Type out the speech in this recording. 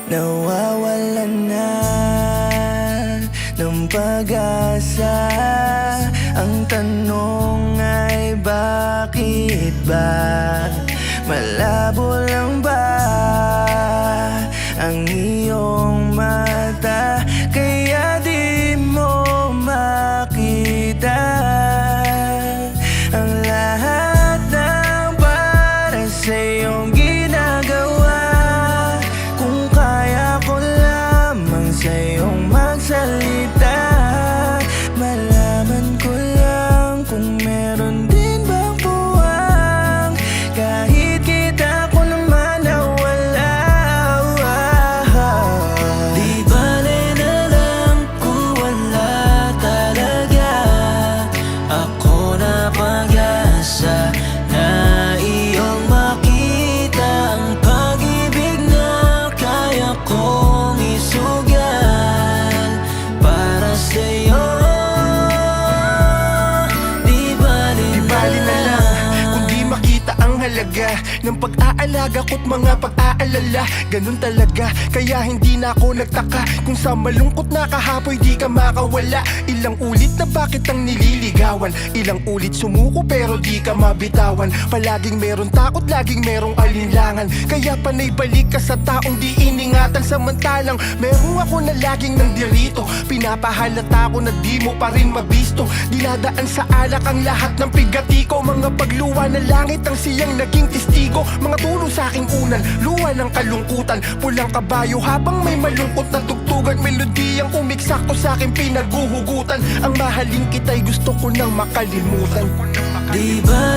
nawawalan na ng pag-asa. Ang tanong ay bakit ba? Malabo lang ba ang iyong mata? Kaya di mo makita ang lahat ng para sa iyong ginagawa. Kung kaya ko lamang sa iyong magsalita, malaman ko lang kung meron din bang buwang kahit kita ko naman nawala. Di bale na lang kung wala talaga ako na pag-asa na iyong makita ang pag-ibig na kaya kong isugal para sa'yo. Di bali na lang kung di makita ang halaga ng pag-aalaga ko't mga pag-aalala. Ganun talaga, kaya hindi na ako nagtaka kung sa malungkot na kahapoy di ka makawala. Ilang ulit na bakit ang nililigawan, ilang ulit sumuko pero di ka mabitawan. Palaging meron takot, laging merong alinlangan, kaya panay balik ka sa taong di iningatan. Samantalang meron ako na laging nandirito, pinapahalata ko na di mo pa rin mabisto. Dinadaan sa alak ang lahat ng pigati ko, mga pagluwa na langit ang siyang naging testigo. Mga tulong sa aking unan, luwa ng kalungkutan, pulang kabayo habang may malungkot na tugtugan. Melodiyang umiksakto sa aking pinaguhugutan, ang mahalin kita'y gusto ko nang makalimutan. Di ba